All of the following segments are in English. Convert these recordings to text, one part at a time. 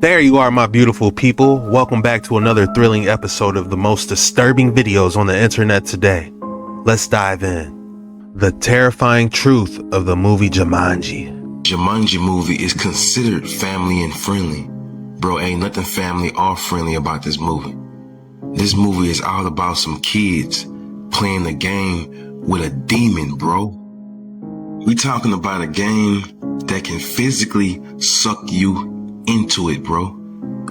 There you are, my beautiful people. Welcome back to another thrilling episode of the most disturbing videos on the internet today. Let's dive in. The terrifying truth of the movie Jumanji. Jumanji movie is considered family and friendly. Bro, ain't nothing family or friendly about this movie. This movie is all about some kids playing a game with a demon, bro. We talking about a game that can physically suck you into it, bro.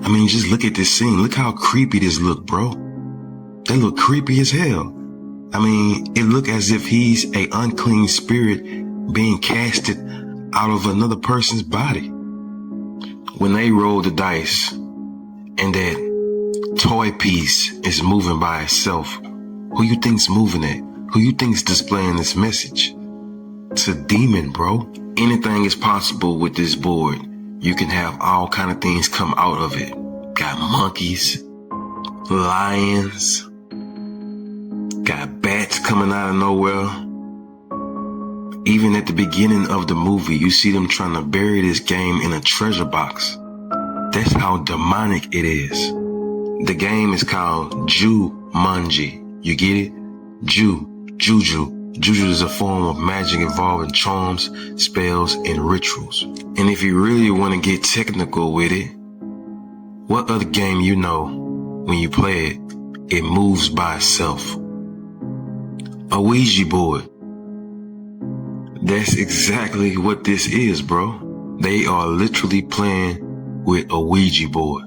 I mean, just look at this scene. Look how creepy this look, bro. They look creepy as hell. I mean, it look as if he's a unclean spirit being casted out of another person's body. When they roll the dice and that toy piece is moving by itself, who you think's moving it? Who you think's displaying this message? It's a demon, bro. Anything is possible with this board. You can have all kind of things come out of it. Got monkeys, lions, got bats coming out of nowhere. Even at the beginning of the movie, you see them trying to bury this game in a treasure box. That's how demonic it is. The game is called Jumanji. You get it? Juju. Juju is a form of magic involving charms, spells, and rituals. And if you really want to get technical with it, what other game you know, when you play it, it moves by itself? A Ouija board. That's exactly what this is, bro. They are literally playing with a Ouija board.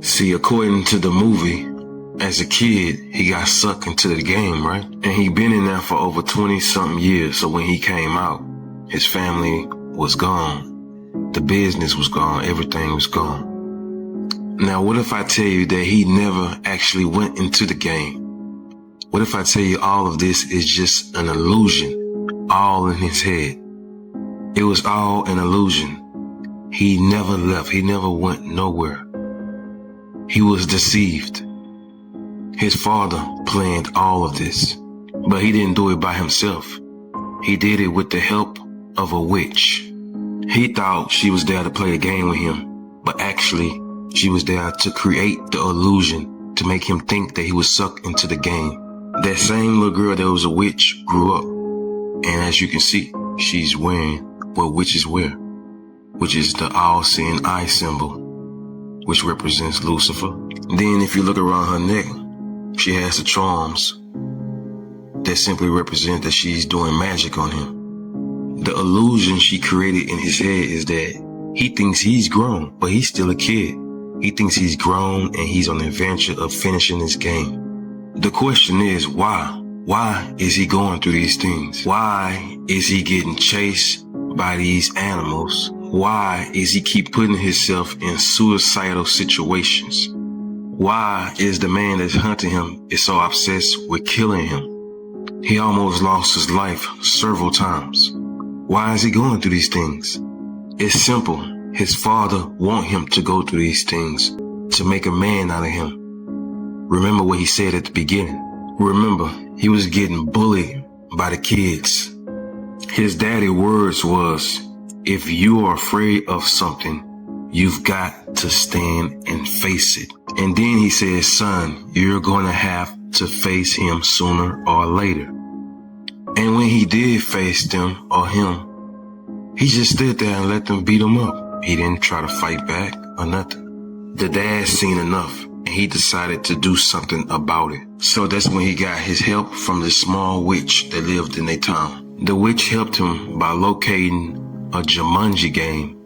See, according to the movie, as a kid, he got sucked into the game, right? And he been in there for over 20-something years. So when he came out, his family was gone. The business was gone. Everything was gone. Now, what if I tell you that he never actually went into the game? What if I tell you all of this is just an illusion, all in his head? It was all an illusion. He never left. He never went nowhere. He was deceived. His father planned all of this, but he didn't do it by himself. He did it with the help of a witch. He thought she was there to play a game with him, but actually she was there to create the illusion to make him think that he was sucked into the game. That same little girl that was a witch grew up, and as you can see, she's wearing what witches wear, which is the all-seeing eye symbol, which represents Lucifer. Then if you look around her neck, she has the charms that simply represent that she's doing magic on him. The illusion she created in his head is that he thinks he's grown, but he's still a kid. He thinks he's grown and he's on the adventure of finishing this game. The question is, why? Why is he going through these things? Why is he getting chased by these animals? Why is he keep putting himself in suicidal situations? Why is the man that's hunting him is so obsessed with killing him? He almost lost his life several times. Why is he going through these things? It's simple. His father want him to go through these things to make a man out of him. Remember what he said at the beginning. Remember, he was getting bullied by the kids. His daddy words was, if you are afraid of something, you've got to stand and face it. And then he said, son, you're going to have to face him sooner or later. And when he did face them or him, he just stood there and let them beat him up. He didn't try to fight back or nothing. The dad seen enough and he decided to do something about it. So that's when he got his help from the small witch that lived in their town. The witch helped him by locating a Jumanji game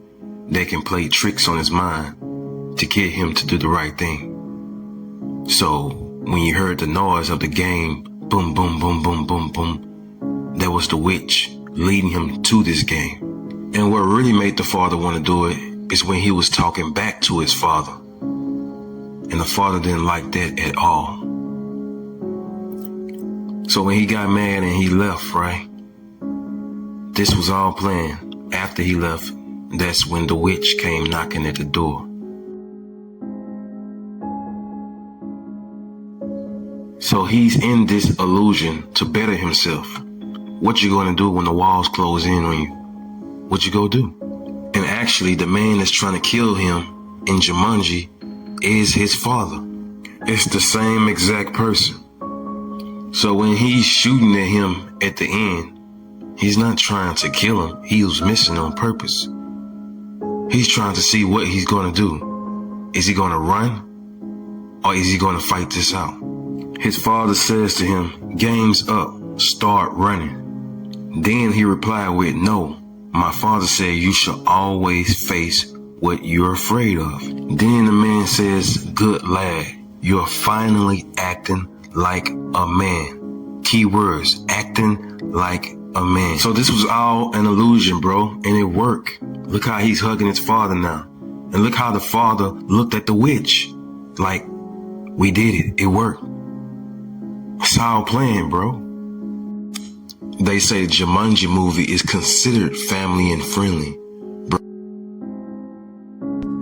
that can play tricks on his mind to get him to do the right thing. So when you heard the noise of the game, boom, boom, boom, boom, boom, boom, that was the witch leading him to this game. And what really made the father want to do it is when he was talking back to his father. And the father didn't like that at all. So when he got mad and he left, right? This was all planned. After he left, that's when the witch came knocking at the door. So he's in this illusion to better himself. What you gonna do when the walls close in on you? What you gonna do? And actually, the man that's trying to kill him in Jumanji is his father. It's the same exact person. So when he's shooting at him at the end, he's not trying to kill him. He was missing on purpose. He's trying to see what he's going to do. Is he going to run? Or is he going to fight this out? His father says to him, "Game's up, start running." Then he replied with, "No, my father said you should always face what you're afraid of." Then the man says, "Good lad, you're finally acting like a man." Key words, acting like a man. So this was all an illusion, bro, and it worked. Look how he's hugging his father now. And look how the father looked at the witch. Like, we did it. It worked. It's all playing, bro. They say the Jumanji movie is considered family and friendly.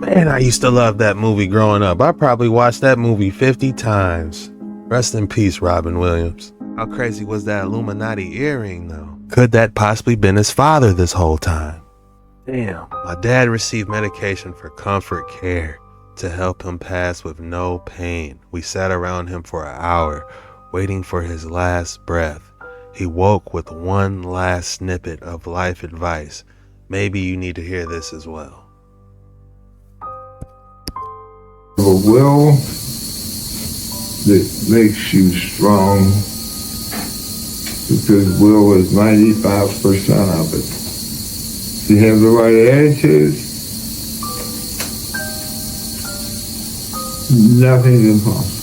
Man, I used to love that movie growing up. I probably watched that movie 50 times. Rest in peace, Robin Williams. How crazy was that Illuminati earring, though? Could that possibly been his father this whole time? Damn. My dad received medication for comfort care to help him pass with no pain. We sat around him for an hour, waiting for his last breath. He woke with one last snippet of life advice. Maybe you need to hear this as well. A will that makes you strong, because will is 95% of it. If you have the right attitude, nothing's impossible.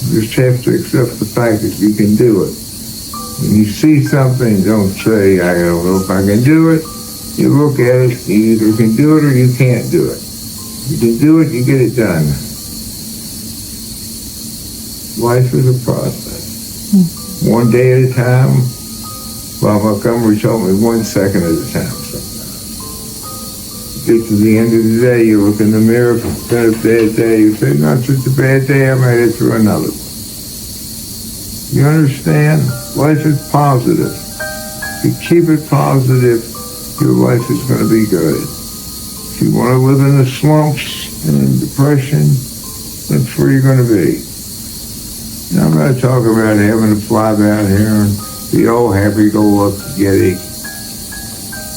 You just have to accept the fact that you can do it. When you see something, don't say, "I don't know if I can do it." You look at it, you either can do it or you can't do it. You can do it, you get it done. Life is a process. One day at a time. Bob Montgomery told me 1 second at a time sometimes. You get to the end of the day, you look in the mirror, if it's been a bad day, you say, "No, it's just a bad day, I made it through another one." You understand? Life is positive. If you keep it positive, your life is going to be good. If you want to live in the slumps and in depression, that's where you're going to be. Now, I'm not talking about having to fly down here and be all happy-go-lucky.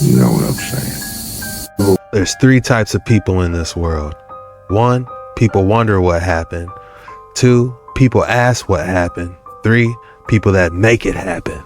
You know what I'm saying. There's 3 types of people in this world. 1, people wonder what happened. 2, people ask what happened. 3, people that make it happen.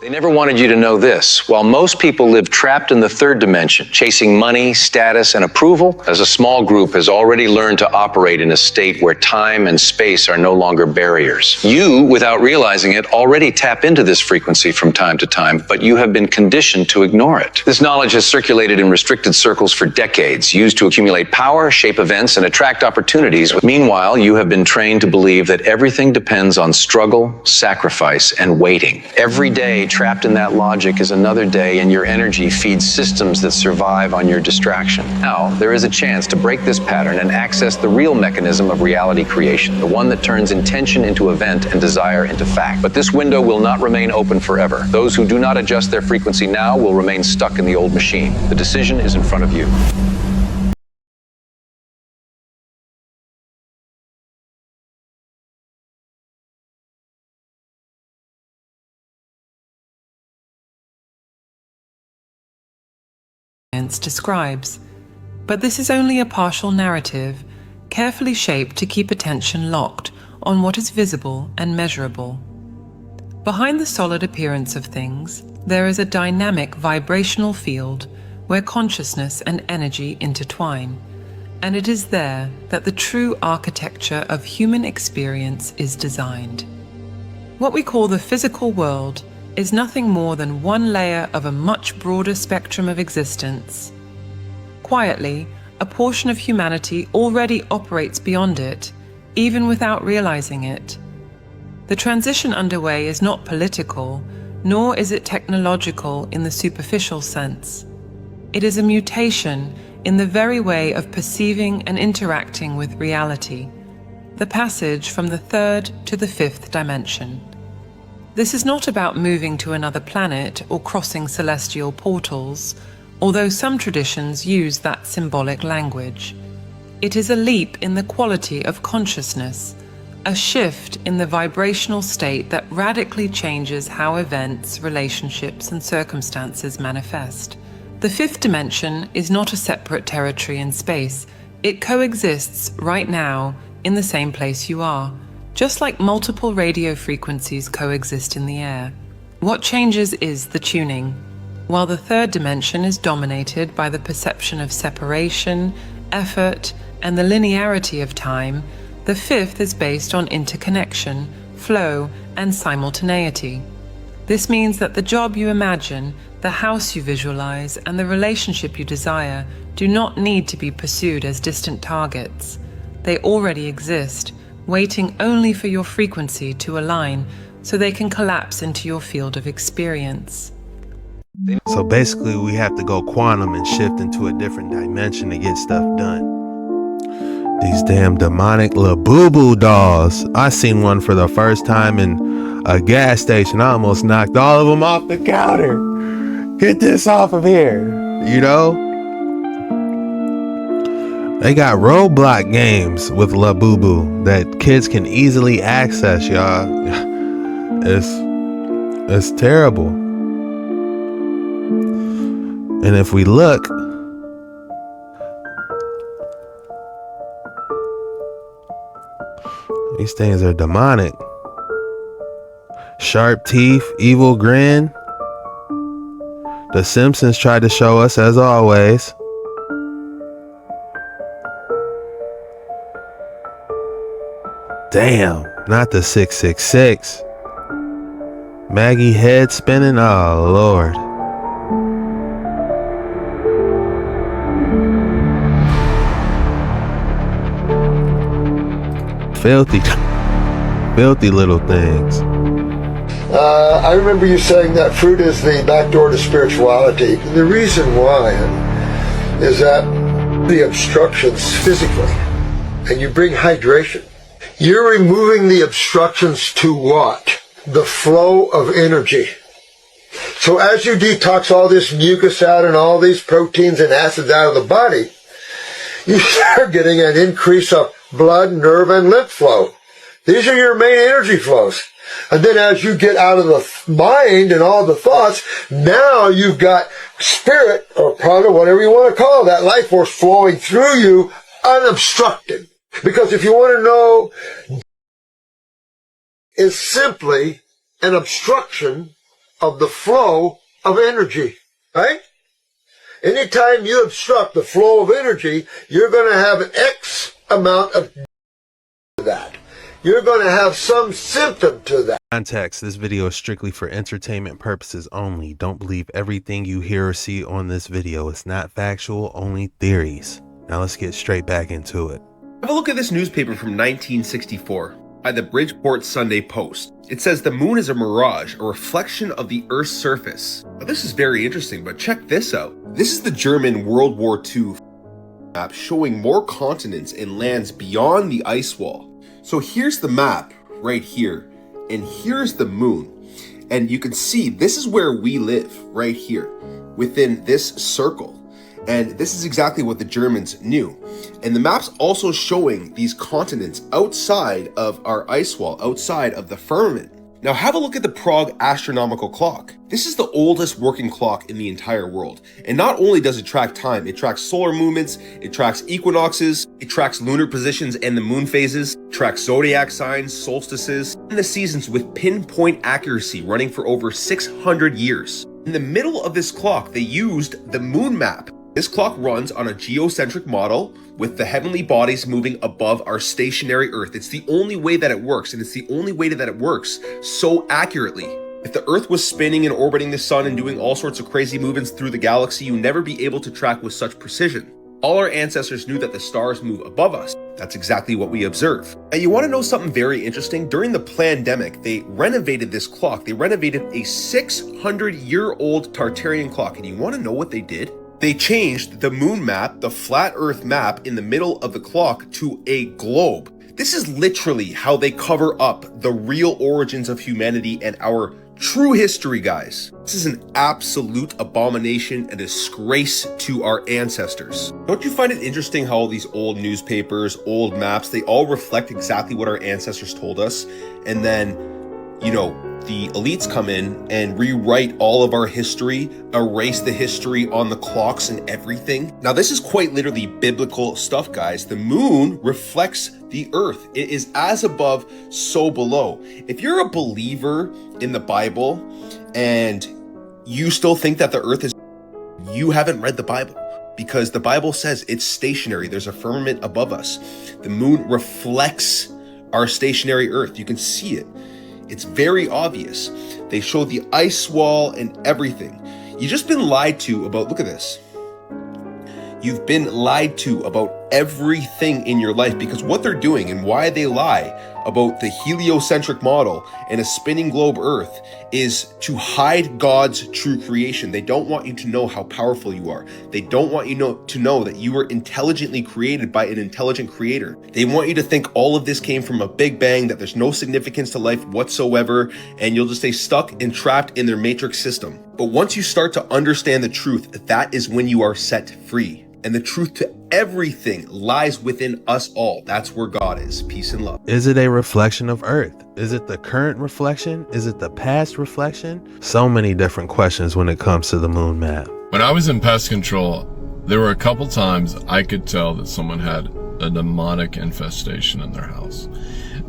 They never wanted you to know this. While most people live trapped in the 3rd dimension, chasing money, status, and approval, as a small group has already learned to operate in a state where time and space are no longer barriers. You, without realizing it, already tap into this frequency from time to time, but you have been conditioned to ignore it. This knowledge has circulated in restricted circles for decades, used to accumulate power, shape events, and attract opportunities. Meanwhile, you have been trained to believe that everything depends on struggle, sacrifice, and waiting. Every day, trapped in that logic is another day, and your energy feeds systems that survive on your distraction. Now, there is a chance to break this pattern and access the real mechanism of reality creation, the one that turns intention into event and desire into fact. But this window will not remain open forever. Those who do not adjust their frequency now will remain stuck in the old machine. The decision is in front of you. Describes, but this is only a partial narrative, carefully shaped to keep attention locked on what is visible and measurable. Behind the solid appearance of things, there is a dynamic vibrational field where consciousness and energy intertwine, and it is there that the true architecture of human experience is designed. What we call the physical world is nothing more than one layer of a much broader spectrum of existence. Quietly, a portion of humanity already operates beyond it, even without realizing it. The transition underway is not political, nor is it technological in the superficial sense. It is a mutation in the very way of perceiving and interacting with reality, the passage from the 3rd to the 5th dimension. This is not about moving to another planet or crossing celestial portals, although some traditions use that symbolic language. It is a leap in the quality of consciousness, a shift in the vibrational state that radically changes how events, relationships, and circumstances manifest. The fifth dimension is not a separate territory in space. It coexists right now in the same place you are, just like multiple radio frequencies coexist in the air. What changes is the tuning. While the third dimension is dominated by the perception of separation, effort, and the linearity of time, the fifth is based on interconnection, flow, and simultaneity. This means that the job you imagine, the house you visualize, and the relationship you desire do not need to be pursued as distant targets. They already exist, waiting only for your frequency to align so they can collapse into your field of experience. So basically, we have to go quantum and shift into a different dimension to get stuff done. These damn demonic Labubu dolls. I seen one for the first time in a gas station. I almost knocked all of them off the counter. Get this off of here, you know? They got Roblox games with Labubu that kids can easily access, y'all. It's terrible. And if we look, these things are demonic. Sharp teeth, evil grin. The Simpsons tried to show us as always. Damn, not the 666. Maggie head spinning, oh Lord. Filthy little things. I remember you saying that fruit is the back door to spirituality. The reason why is that the obstructions physically, and you bring hydration. You're removing the obstructions to what? The flow of energy. So as you detox all this mucus out and all these proteins and acids out of the body, you start getting an increase of blood, nerve, and lymph flow. These are your main energy flows. And then as you get out of the mind and all the thoughts, now you've got spirit, or prana, whatever you want to call it, that life force flowing through you unobstructed. Because if you want to know, is simply an obstruction of the flow of energy, right? Anytime you obstruct the flow of energy, you're going to have an X amount of that. You're going to have some symptom to that. Context, this video is strictly for entertainment purposes only. Don't believe everything you hear or see on this video. It's not factual, only theories. Now let's get straight back into it. Have a look at this newspaper from 1964 by the Bridgeport Sunday Post. It says the moon is a mirage, a reflection of the Earth's surface. Now this is very interesting, but check this out. This is the German World War II map showing more continents and lands beyond the ice wall. So here's the map right here, and here's the moon. And you can see this is where we live right here within this circle. And this is exactly what the Germans knew. And the map's also showing these continents outside of our ice wall, outside of the firmament. Now have a look at the Prague astronomical clock. This is the oldest working clock in the entire world. And not only does it track time, it tracks solar movements, it tracks equinoxes, it tracks lunar positions and the moon phases, tracks zodiac signs, solstices, and the seasons with pinpoint accuracy running for over 600 years. In the middle of this clock, they used the moon map. This clock runs on a geocentric model with the heavenly bodies moving above our stationary Earth. It's the only way that it works, and it's the only way that it works so accurately. If the Earth was spinning and orbiting the sun and doing all sorts of crazy movements through the galaxy, you'd never be able to track with such precision. All our ancestors knew that the stars move above us. That's exactly what we observe. And you want to know something very interesting? During the pandemic, they renovated this clock. They renovated a 600-year-old Tartarian clock. And you want to know what they did? They changed the moon map, the flat Earth map in the middle of the clock, to a globe. This is literally how they cover up the real origins of humanity and our True history, guys. This is an absolute abomination, a disgrace to our ancestors. Don't you find it interesting how all these old newspapers, old maps, they all reflect exactly what our ancestors told us? And then, you know, the elites come in and rewrite all of our history, erase the history on the clocks and everything. Now, this is quite literally biblical stuff, guys. The moon reflects the earth. It is as above, so below. If you're a believer in the Bible and you still think that the earth is, you haven't read the Bible, because the Bible says it's stationary. There's a firmament above us. The moon reflects our stationary earth. You can see it. It's very obvious. They show the ice wall and everything. You've just been lied to about, look at this. You've been lied to about everything in your life, because what they're doing and why they lie about the heliocentric model and a spinning globe earth is to hide God's true creation. They don't want you to know how powerful you are. They don't want you to know that you were intelligently created by an intelligent creator. They want you to think all of this came from a big bang, that there's no significance to life whatsoever, and you'll just stay stuck and trapped in their matrix system. But once you start to understand the truth, that is when you are set free. And the truth to everything lies within us all. That's where God is. Peace and love. Is it a reflection of Earth? Is it the current reflection? Is it the past reflection? So many different questions when it comes to the moon map. When I was in pest control, there were a couple times I could tell that someone had a demonic infestation in their house.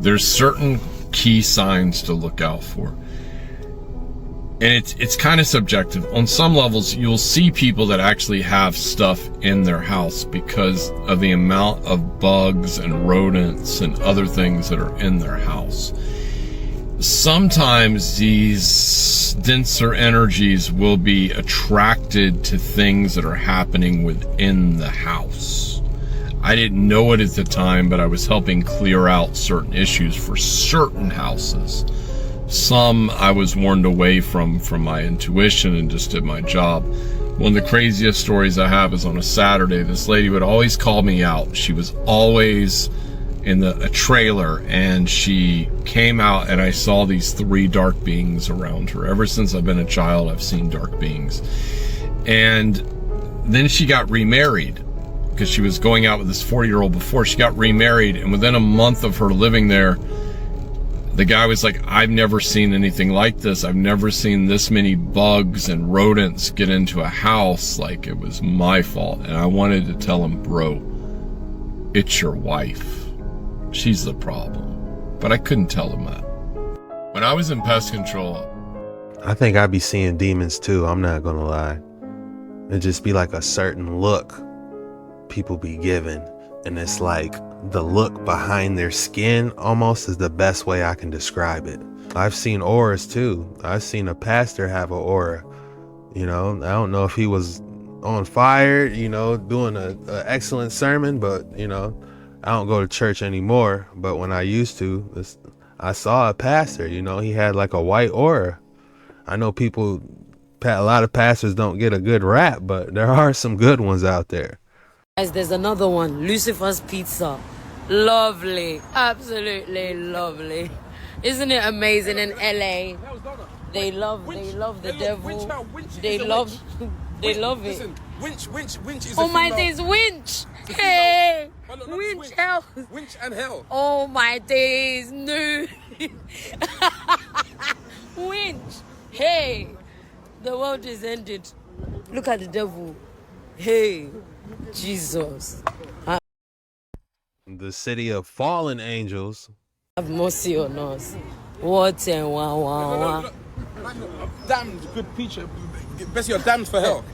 There's certain key signs to look out for. And it's kind of subjective. On some levels, you'll see people that actually have stuff in their house because of the amount of bugs and rodents and other things that are in their house. Sometimes these denser energies will be attracted to things that are happening within the house. I didn't know it at the time, but I was helping clear out certain issues for certain houses. Some I was warned away from my intuition and just did my job. One of the craziest stories I have is on a Saturday. This lady would always call me out. She was always in a trailer, and she came out and I saw these 3 dark beings around her. Ever since I've been a child, I've seen dark beings. And then she got remarried because she was going out with this 40-year-old before. She got remarried, and within a month of her living there, the guy was like, I've never seen anything like this. I've never seen this many bugs and rodents get into a house. Like, it was my fault. And I wanted to tell him, bro, it's your wife. She's the problem. But I couldn't tell him that. When I was in pest control, I think I'd be seeing demons too. I'm not going to lie. It'd just be like a certain look people be given. And it's like, the look behind their skin almost is the best way I can describe it. I've seen auras too. I've seen a pastor have an aura. You know, I don't know if he was on fire, you know, doing an excellent sermon, but, you know, I don't go to church anymore. But when I used to, I saw a pastor, you know, he had like a white aura. I know a lot of pastors don't get a good rap, but there are some good ones out there. Guys, there's another one, Lucifer's Pizza. Lovely, absolutely lovely. Isn't it amazing in LA? They love the devil. They love it. Winch is oh my days, winch! Hey! Winch hell! Winch and hell. Oh my days, no! Winch! Hey! The world is ended. Look at the devil. Hey! Jesus. The city of fallen angels. Have mercy on us. What and wow. Damned, good preacher. Best you're damned for hell.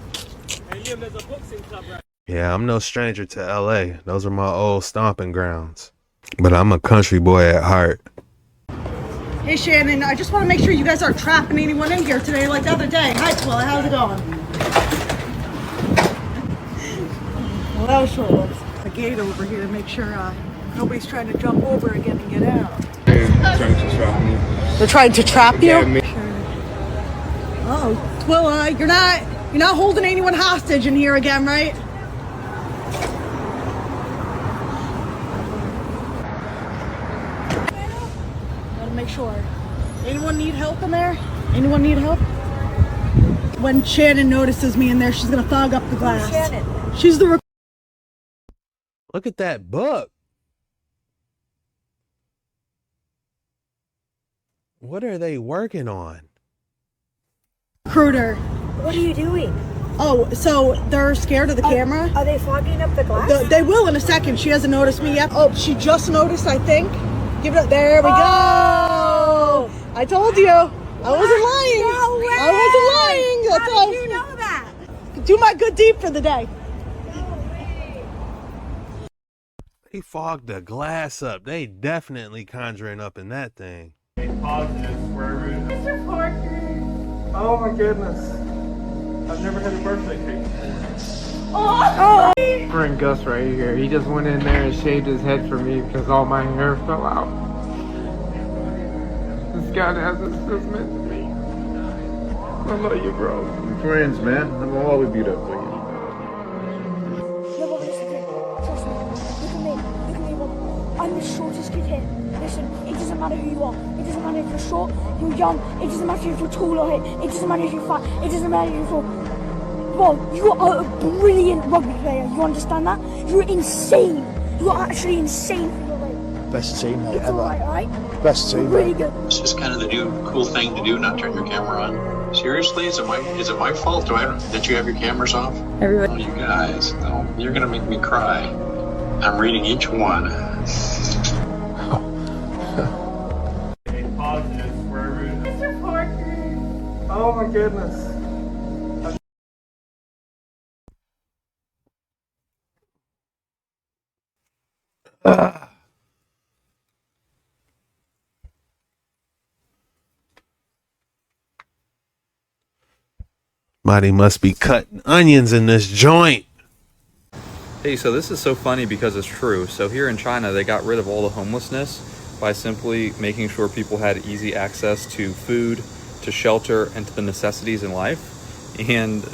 Yeah, I'm no stranger to LA. Those are my old stomping grounds. But I'm a country boy at heart. Hey Shannon, I just want to make sure you guys aren't trapping anyone in here today like the other day. Hi Twilla, how's it going? Well, that was short. A gate over here to make sure nobody's trying to jump over again and get out. They're trying to trap me. They're trying to trap you? Yeah, Oh, Twilla, you're not holding anyone hostage in here again, right? Gotta make sure. Anyone need help in there? Anyone need help? When Shannon notices me in there, she's gonna fog up the glass. Shannon. She's the Look at that book. What are they working on? recruiter. What are you doing? Oh, so they're scared of the camera? Are they fogging up the glass? They will in a second. She hasn't noticed me yet. Oh, she just noticed, I think. Give it up. There we go. I told you. I wasn't lying. No way. I wasn't lying. That's How did you know that? Do my good deed for the day. They fogged the glass up. They definitely conjuring up in that thing. Mr. Parker. Oh my goodness. I've never had a birthday cake. Oh. Friend Gus right here. He just went in there and shaved his head for me because all my hair fell out. This God has us just meant to me. I love you, bro. We're friends, man. I'm always beat up for you. No, but listen to me. Trust me. Look at me, bro. I'm the shortest kid here. Listen, it doesn't matter who you are. It doesn't matter if you're short, you're young. It doesn't matter if you're tall or hit. It doesn't matter if you're fat. It doesn't matter if you're tall. Bro, you are a brilliant rugby player. You understand that? You're insane. You're actually insane for your weight. Best team It's ever. alright? Best team. Really good. It's just kind of the new cool thing to do, not turn your camera on. Seriously, is it my fault? That you have your cameras off? Everybody. Oh, you guys, no, you're gonna make me cry. I'm reading each one. Mr. Parker. Oh my goodness. Mighty must be cutting onions in this joint. Hey, so this is so funny because it's true. So here in China, they got rid of all the homelessness by simply making sure people had easy access to food, to shelter, and to the necessities in life. And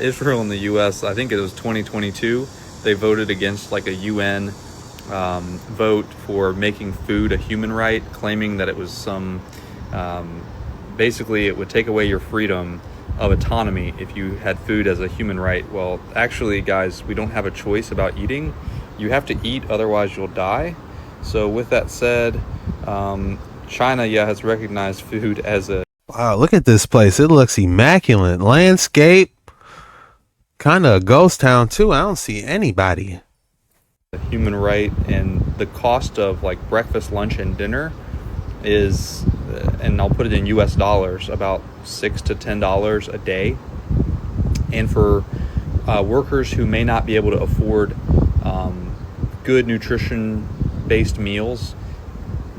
Israel and the US, I think it was 2022, they voted against like a UN vote for making food a human right, claiming that it was some, basically it would take away your freedom of autonomy if you had food as a human right. Well, actually, guys, we don't have a choice about eating. You have to eat, otherwise you'll die. So with that said, China, has recognized food as a... Wow, look at this place. It looks immaculate. Landscape. Kind of a ghost town, too. I don't see anybody. human right, and the cost of like breakfast, lunch, and dinner is, and I'll put it in US dollars, about $6 to $10 a day. And for workers who may not be able to afford good nutrition-based meals,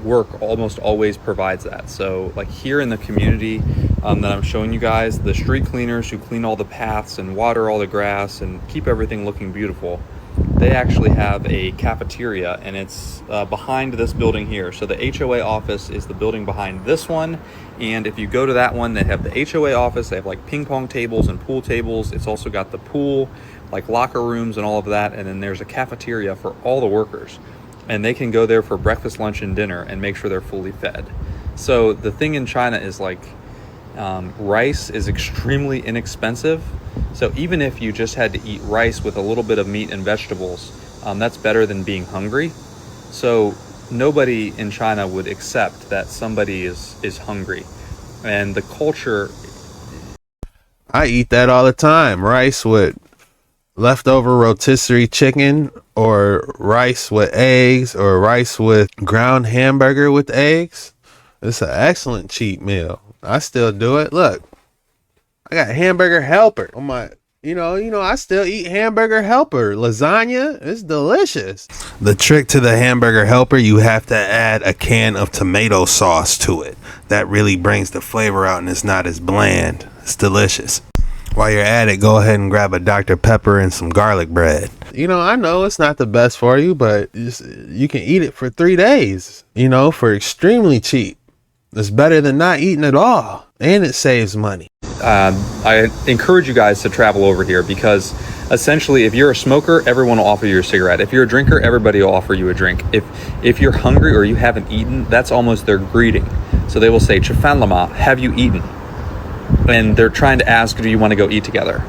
work almost always provides that. So like here in the community that I'm showing you guys, the street cleaners who clean all the paths and water all the grass and keep everything looking beautiful, they actually have a cafeteria, and it's behind this building here. So the HOA office is the building behind this one, and if you go to that one, they have the HOA office. They have like ping pong tables and pool tables. It's also got the pool, like locker rooms and all of that, and then there's a cafeteria for all the workers, and they can go there for breakfast, lunch, and dinner and make sure they're fully fed. So the thing in China is like rice is extremely inexpensive. So even if you just had to eat rice with a little bit of meat and vegetables, that's better than being hungry. So nobody in China would accept that somebody is hungry. And the culture... I eat that all the time. Rice with leftover rotisserie chicken, or rice with eggs, or rice with ground hamburger with eggs. It's an excellent cheat meal. I still do it. Look, I got hamburger helper on my, I still eat hamburger helper. Lasagna, it's delicious. The trick to the hamburger helper, you have to add a can of tomato sauce to it. That really brings the flavor out and it's not as bland. It's delicious. While you're at it, go ahead and grab a Dr. Pepper and some garlic bread. I know it's not the best for you, but you can eat it for 3 days, for extremely cheap. It's better than not eating at all, and it saves money. I encourage you guys to travel over here, because essentially if you're a smoker, everyone will offer you a cigarette. If you're a drinker, everybody will offer you a drink. If you're hungry or you haven't eaten, that's almost their greeting. So they will say, "Chafan lama, have you eaten?" and they're trying to ask, do you want to go eat together?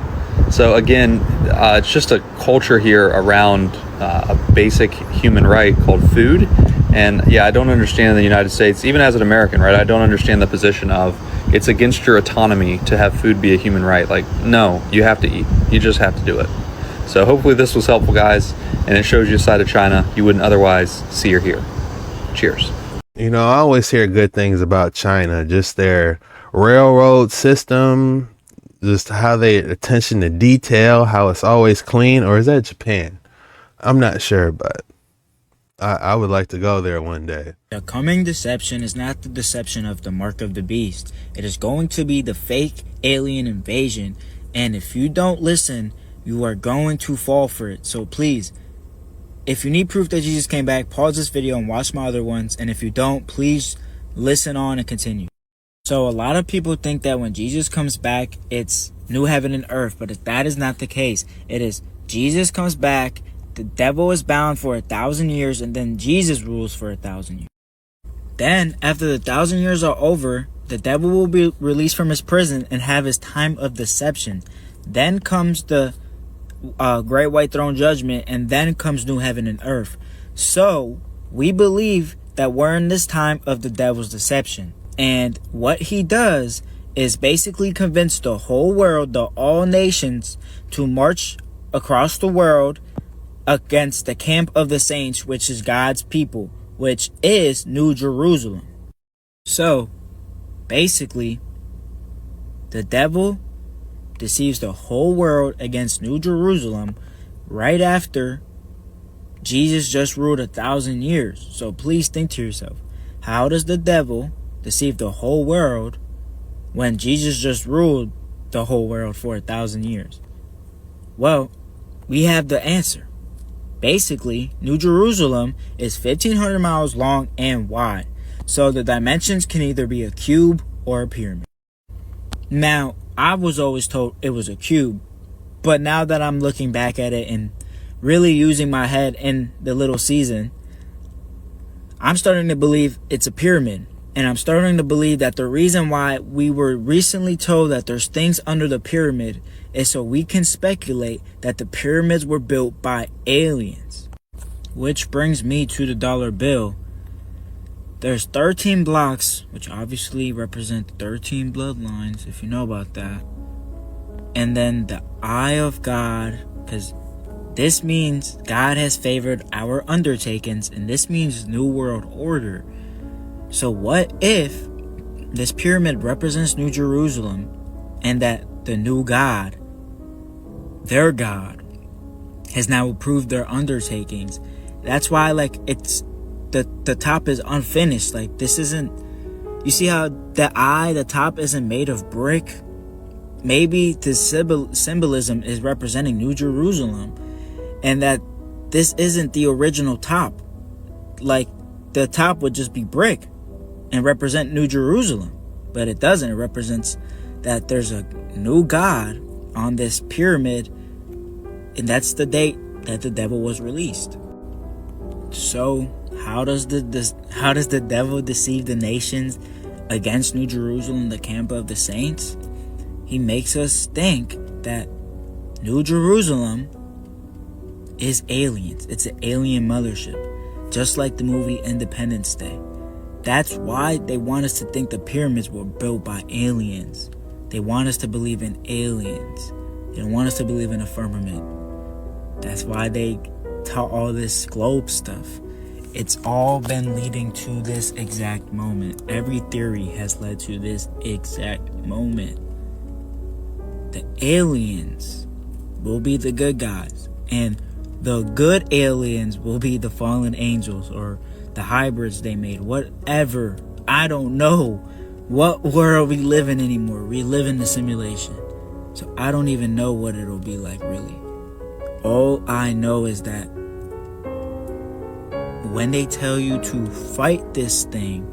So again, it's just a culture here around a basic human right called food. And yeah, I don't understand in the United States, even as an American, right? I don't understand the position of it's against your autonomy to have food be a human right. Like, no, you have to eat. You just have to do it. So hopefully this was helpful, guys, and it shows you a side of China you wouldn't otherwise see or hear. Cheers. You know, I always hear good things about China, just their railroad system, just how they attention to detail, how it's always clean. Or is that Japan? I'm not sure, but I would like to go there one day. The coming deception is not the deception of the mark of the beast. It is going to be the fake alien invasion. And if you don't listen, you are going to fall for it. So please, if you need proof that Jesus came back, pause this video and watch my other ones. And if you don't, please listen on and continue. So a lot of people think that when Jesus comes back, it's new heaven and earth. But that is not the case. It is Jesus comes back, the devil is bound for 1,000 years, and then Jesus rules for 1,000 years. Then, after the 1,000 years are over, the devil will be released from his prison and have his time of deception. Then comes the great white throne judgment, and then comes new heaven and earth. So we believe that we're in this time of the devil's deception, and what he does is basically convince the whole world, all nations, to march across the world against the camp of the saints, which is God's people, which is New Jerusalem. So basically, the devil deceives the whole world against New Jerusalem right after Jesus just ruled 1,000 years. So please think to yourself, how does the devil deceive the whole world when Jesus just ruled the whole world for 1,000 years? Well, we have the answer. Basically, New Jerusalem is 1,500 miles long and wide. So the dimensions can either be a cube or a pyramid. Now, I was always told it was a cube, but now that I'm looking back at it and really using my head in the little season, I'm starting to believe it's a pyramid. And I'm starting to believe that the reason why we were recently told that there's things under the pyramid is so we can speculate that the pyramids were built by aliens. Which brings me to the dollar bill. There's 13 blocks, which obviously represent 13 bloodlines, if you know about that. And then the eye of God, because this means God has favored our undertakings, and this means New World Order. So what if this pyramid represents New Jerusalem and that the new God, their God, has now approved their undertakings? That's why, like, it's the top is unfinished. Like, this isn't, you see how the top isn't made of brick? Maybe the symbolism is representing New Jerusalem, and that this isn't the original top. Like, the top would just be brick and represent New Jerusalem, but it doesn't. It represents that there's a new God on this pyramid, and that's the date that the devil was released. So how does the devil deceive the nations against New Jerusalem, the camp of the saints? He makes us think that New Jerusalem is aliens. It's an alien mothership, just like the movie Independence Day. That's why they want us to think the pyramids were built by aliens. They want us to believe in aliens. They don't want us to believe in a firmament. That's why they taught all this globe stuff. It's all been leading to this exact moment. Every theory has led to this exact moment. The aliens will be the good guys, and the good aliens will be the fallen angels or the hybrids they made, whatever. I don't know what world we live in anymore. We live in the simulation. So I don't even know what it'll be like, really. All I know is that when they tell you to fight this thing,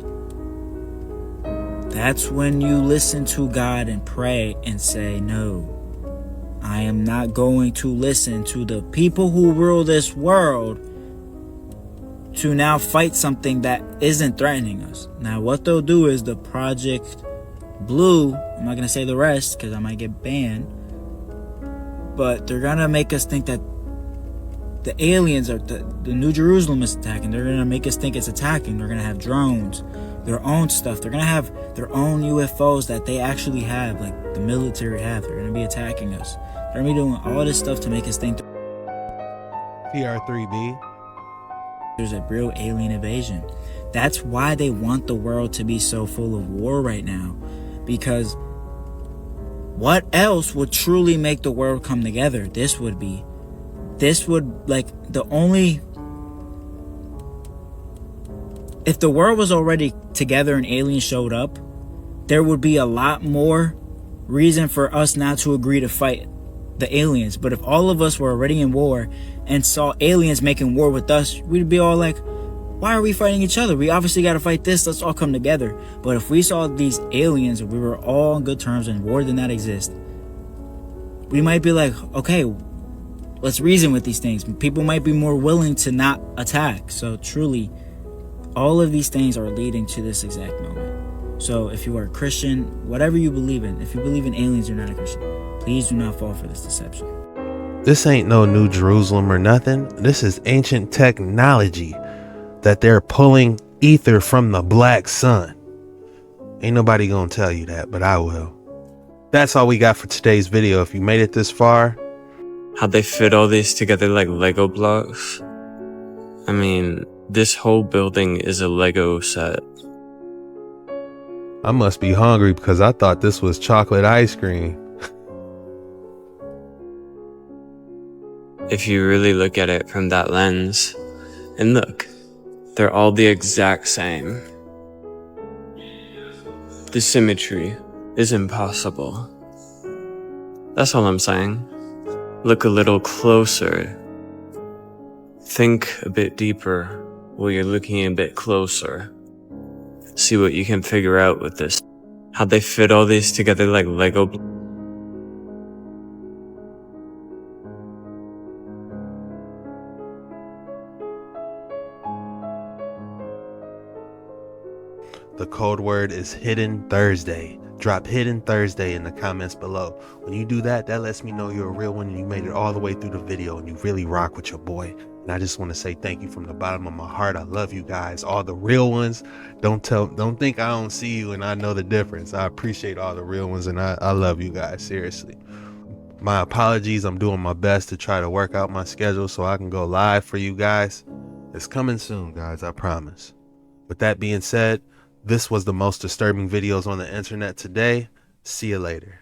that's when you listen to God and pray and say, no, I am not going to listen to the people who rule this world to now fight something that isn't threatening us. Now what they'll do is the Project Blue, I'm not gonna say the rest because I might get banned, but they're gonna make us think that the aliens are the New Jerusalem is attacking. They're gonna make us think it's attacking. They're gonna have drones, their own stuff. They're gonna have their own UFOs that they actually have, like the military have. They're gonna be attacking us. They're gonna be doing all this stuff to make us think PR3B. there's a real alien invasion. That's why they want the world to be so full of war right now, because what else would truly make the world come together? This would like the only, if the world was already together and aliens showed up, there would be a lot more reason for us not to agree to fight the aliens. But if all of us were already in war and saw aliens making war with us, we'd be all like, why are we fighting each other? We obviously got to fight this. Let's all come together. But if we saw these aliens and we were all on good terms and war did not exist, we might be like, okay, let's reason with these things. People might be more willing to not attack. So truly, all of these things are leading to this exact moment. So if you are a Christian, whatever you believe in, if you believe in aliens, you're not a Christian, please do not fall for this deception. This ain't no New Jerusalem or nothing. This is ancient technology that they're pulling ether from the black sun. Ain't nobody gonna tell you that, but I will. That's all we got for today's video. If you made it this far, how'd they fit all these together like Lego blocks? I mean, this whole building is a Lego set. I must be hungry because I thought this was chocolate ice cream. If you really look at it from that lens, and look, they're all the exact same. The symmetry is impossible. That's all I'm saying. Look a little closer. Think a bit deeper while you're looking a bit closer. See what you can figure out with this. How'd they fit all these together like Lego? The code word is Hidden Thursday. Drop Hidden Thursday in the comments below. When you do that, that lets me know you're a real one and you made it all the way through the video and you really rock with your boy. And I just want to say thank you from the bottom of my heart. I love you guys, all the real ones. Don't think I don't see you and I know the difference. I appreciate all the real ones and I love you guys, seriously. My apologies. I'm doing my best to try to work out my schedule so I can go live for you guys. It's coming soon, guys, I promise. With that being said, this was the most disturbing videos on the internet today. See you later.